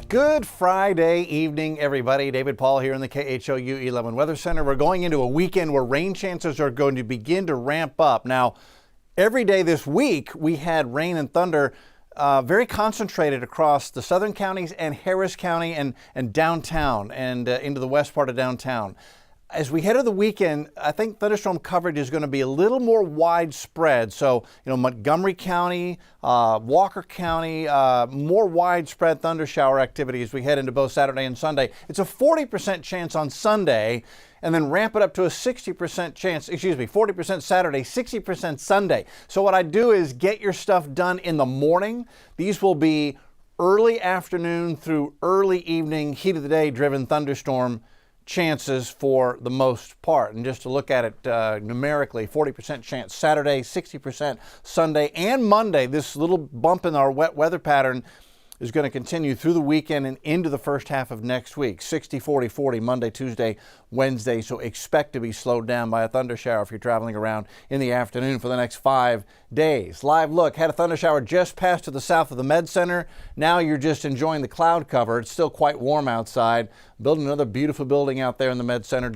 Good Friday evening, everybody. David Paul here in the KHOU 11 Weather Center. We're going into a weekend where rain chances are going to begin to ramp up. Now, every day this week, we had rain and thunder very concentrated across the southern counties and Harris County and downtown and into the west part of downtown. As we head to the weekend, I think thunderstorm coverage is going to be a little more widespread. So, Montgomery County, Walker County, more widespread thunder shower activity as we head into both Saturday and Sunday. It's a 40% chance on Sunday, and then ramp it up to a 60% chance, 40% Saturday, 60% Sunday. So what I do is get your stuff done in the morning. These will be early afternoon through early evening, heat of the day driven thunderstorm chances for the most part. And just to look at it numerically, 40% chance Saturday, 60% Sunday and Monday. This little bump in our wet weather pattern is going to continue through the weekend and into the first half of next week. 60, 40, 40 Monday, Tuesday, Wednesday. So expect to be slowed down by a thunder shower if you're traveling around in the afternoon for the next 5 days. Live look, had a thunder shower just past to the south of the Med Center. Now you're just enjoying the cloud cover. It's still quite warm outside. Building another beautiful building out there in the Med Center.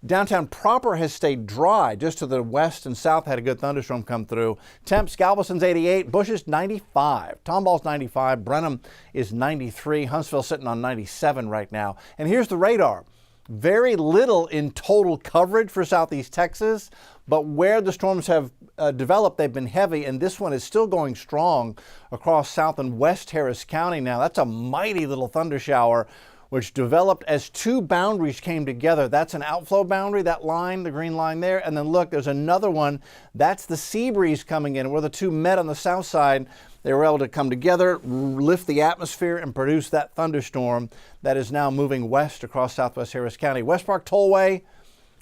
Downtown proper has stayed dry. Just to the west and south had a good thunderstorm come through. Temps, Galveston's 88, Bush's 95, Tomball's 95, Brenham is 93, Huntsville sitting on 97 right now. And here's the radar. Very little in total coverage for southeast Texas, but where the storms have developed, they've been heavy, and this one is still going strong across south and west Harris County now. That's a mighty little thunder shower which developed as two boundaries came together. That's an outflow boundary, that line, the green line there. And then look, there's another one. That's the sea breeze coming in. Where the two met on the south side, they were able to come together, lift the atmosphere, and produce that thunderstorm that is now moving west across southwest Harris County. West Park Tollway,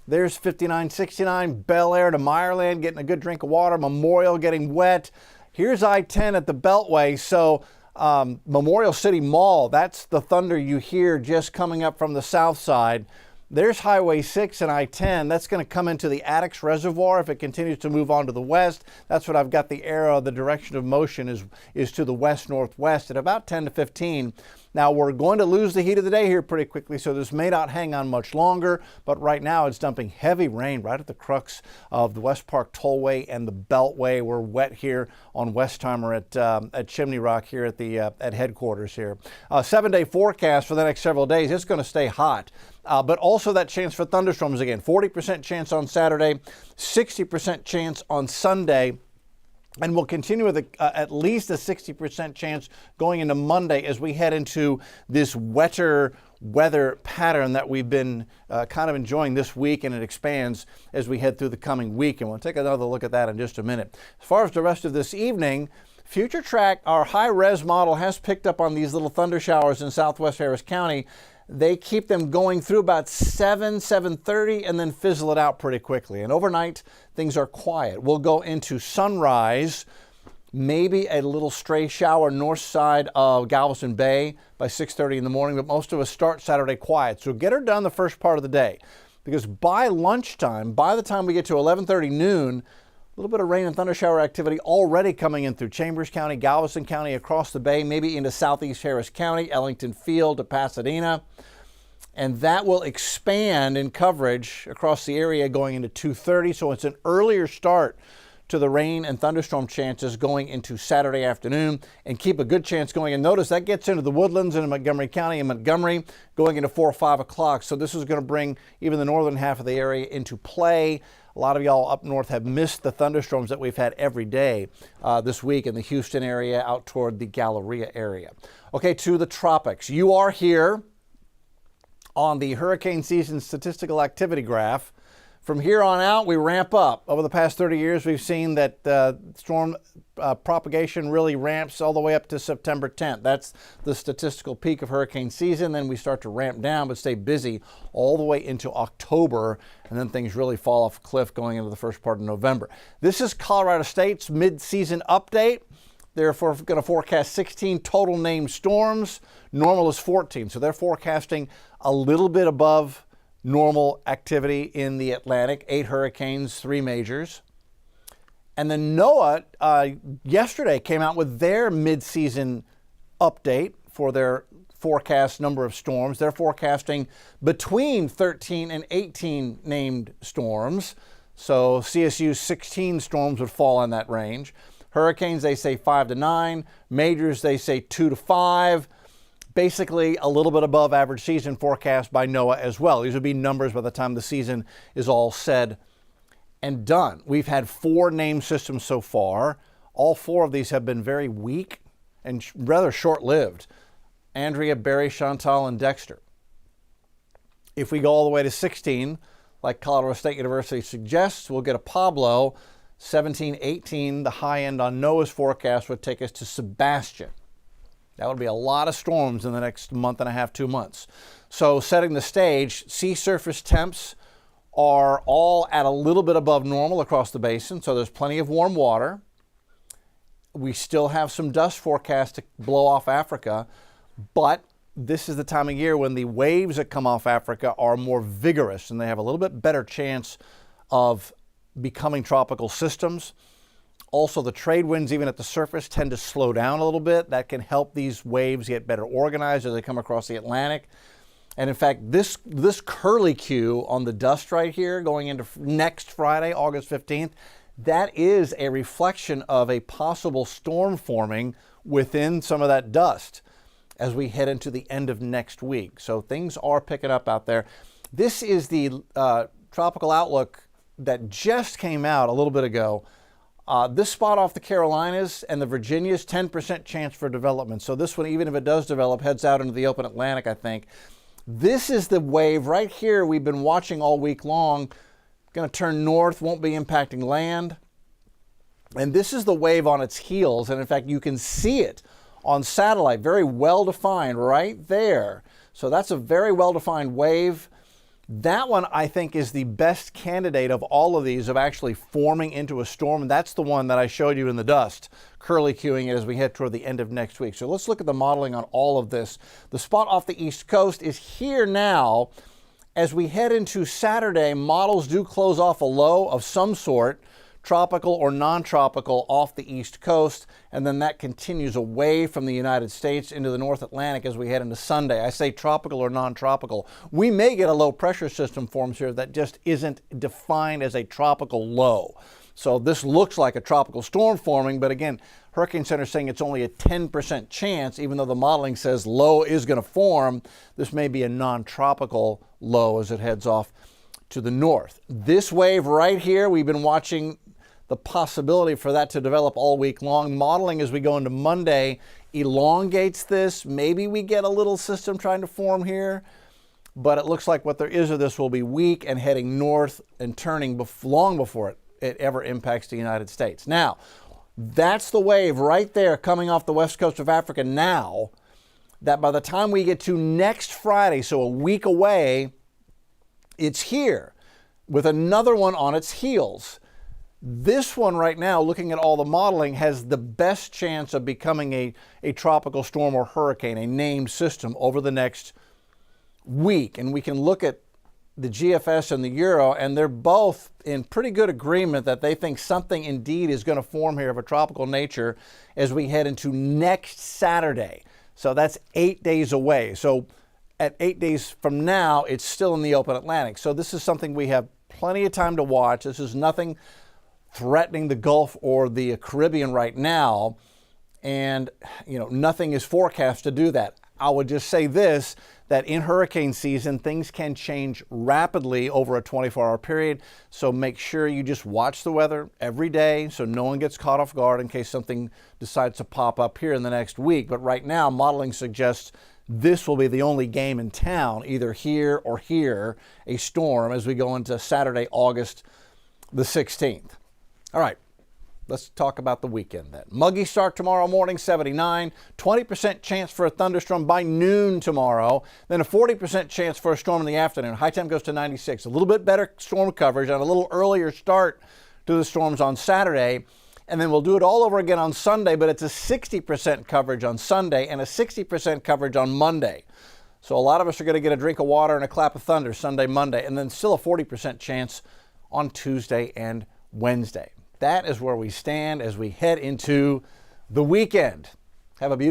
there's 5969, Bel Air to Meyerland, getting a good drink of water. Memorial getting wet. Here's I-10 at the Beltway. So Memorial City Mall, that's the thunder you hear just coming up from the south side. There's Highway 6 and I-10. That's going to come into the Addicks Reservoir if it continues to move on to the west. That's what I've got the arrow. The direction of motion is to the west-northwest at about 10 to 15. Now, we're going to lose the heat of the day here pretty quickly, so this may not hang on much longer, but right now it's dumping heavy rain right at the crux of the West Park Tollway and the Beltway. We're wet here on Westheimer at Chimney Rock here at headquarters here. 7-day forecast for the next several days. It's going to stay hot. But also that chance for thunderstorms again. 40% chance on Saturday, 60% chance on Sunday. And we'll continue with at least a 60% chance going into Monday as we head into this wetter weather pattern that we've been kind of enjoying this week, and it expands as we head through the coming week. And we'll take another look at that in just a minute. As far as the rest of this evening, Future Track, our high-res model, has picked up on these little thunder showers in southwest Harris County. They keep them going through about 7:30 and then fizzle it out pretty quickly. And overnight, things are quiet. We'll go into sunrise, maybe a little stray shower north side of Galveston Bay by 6:30 in the morning, but most of us start Saturday quiet. So get her done the first part of the day, because by lunchtime, by the time we get to 11:30 noon, a little bit of rain and thunder shower activity already coming in through Chambers County, Galveston County, across the bay, maybe into southeast Harris County, Ellington Field to Pasadena. And that will expand in coverage across the area going into 2:30. So it's an earlier start to the rain and thunderstorm chances going into Saturday afternoon, and keep a good chance going. And notice that gets into the woodlands in Montgomery County and Montgomery going into 4 or 5 o'clock. So this is going to bring even the northern half of the area into play. A lot of y'all up north have missed the thunderstorms that we've had every day this week in the Houston area out toward the Galleria area. Okay, to the tropics. You are here on the hurricane season statistical activity graph. From here on out, we ramp up. Over the past 30 years, we've seen that storm propagation really ramps all the way up to September 10th. That's the statistical peak of hurricane season. Then we start to ramp down, but stay busy all the way into October, and then things really fall off a cliff going into the first part of November. This is Colorado State's mid-season update. They're going to forecast 16 total named storms. Normal is 14, so they're forecasting a little bit above normal activity in the Atlantic, 8 hurricanes, 3 majors. And then NOAA yesterday came out with their mid-season update for their forecast number of storms. They're forecasting between 13 and 18 named storms. So CSU's 16 storms would fall in that range. Hurricanes, they say 5 to 9. Majors, they say 2 to 5. Basically, a little bit above average season forecast by NOAA as well. These would be numbers by the time the season is all said and done. We've had 4 named systems so far. All 4 of these have been very weak and rather short-lived. Andrea, Barry, Chantal, and Dexter. If we go all the way to 16, like Colorado State University suggests, we'll get a Pablo. 17, 18, the high end on NOAA's forecast would take us to Sebastian. That would be a lot of storms in the next month and a half, 2 months. So setting the stage, sea surface temps are all at a little bit above normal across the basin, so there's plenty of warm water. We still have some dust forecast to blow off Africa, but this is the time of year when the waves that come off Africa are more vigorous and they have a little bit better chance of becoming tropical systems. Also, the trade winds, even at the surface, tend to slow down a little bit. That can help these waves get better organized as they come across the Atlantic. And in fact, this curlicue on the dust right here going into next Friday, August 15th, that is a reflection of a possible storm forming within some of that dust as we head into the end of next week. So things are picking up out there. This is the tropical outlook that just came out a little bit ago. This spot off the Carolinas and the Virginias, 10% chance for development. So this one, even if it does develop, heads out into the open Atlantic, I think. This is the wave right here we've been watching all week long. Going to turn north, won't be impacting land. And this is the wave on its heels. And in fact, you can see it on satellite, very well defined right there. So that's a very well defined wave. That one, I think, is the best candidate of all of these of actually forming into a storm. And that's the one that I showed you in the dust, curlicuing it as we head toward the end of next week. So let's look at the modeling on all of this. The spot off the East Coast is here now. As we head into Saturday, models do close off a low of some sort, tropical or non-tropical, off the East Coast, and then that continues away from the United States into the North Atlantic as we head into Sunday. I say tropical or non-tropical. We may get a low pressure system forms here that just isn't defined as a tropical low. So this looks like a tropical storm forming, but again, Hurricane Center is saying it's only a 10% chance, even though the modeling says low is going to form. This may be a non-tropical low as it heads off to the north. This wave right here, we've been watching the possibility for that to develop all week long. Modeling as we go into Monday elongates this. Maybe we get a little system trying to form here, but it looks like what there is of this will be weak and heading north and turning long before it ever impacts the United States. Now, that's the wave right there coming off the west coast of Africa now, that by the time we get to next Friday, so a week away, it's here with another one on its heels. This one right now, looking at all the modeling, has the best chance of becoming a tropical storm or hurricane, a named system over the next week. And we can look at the GFS and the Euro, and they're both in pretty good agreement that they think something indeed is going to form here of a tropical nature as we head into next Saturday. So that's 8 days away. So at 8 days from now, it's still in the open Atlantic. So this is something we have plenty of time to watch. This is nothing threatening the Gulf or the Caribbean right now, and nothing is forecast to do that. I would just say this, that in hurricane season, things can change rapidly over a 24-hour period, so make sure you just watch the weather every day so no one gets caught off guard in case something decides to pop up here in the next week. But right now, modeling suggests this will be the only game in town, either here or here, a storm as we go into Saturday, August the 16th. All right, let's talk about the weekend then. Muggy start tomorrow morning, 79. 20% chance for a thunderstorm by noon tomorrow. Then a 40% chance for a storm in the afternoon. High temp goes to 96. A little bit better storm coverage and a little earlier start to the storms on Saturday. And then we'll do it all over again on Sunday, but it's a 60% coverage on Sunday and a 60% coverage on Monday. So a lot of us are going to get a drink of water and a clap of thunder Sunday, Monday, and then still a 40% chance on Tuesday and Wednesday. That is where we stand as we head into the weekend. Have a beautiful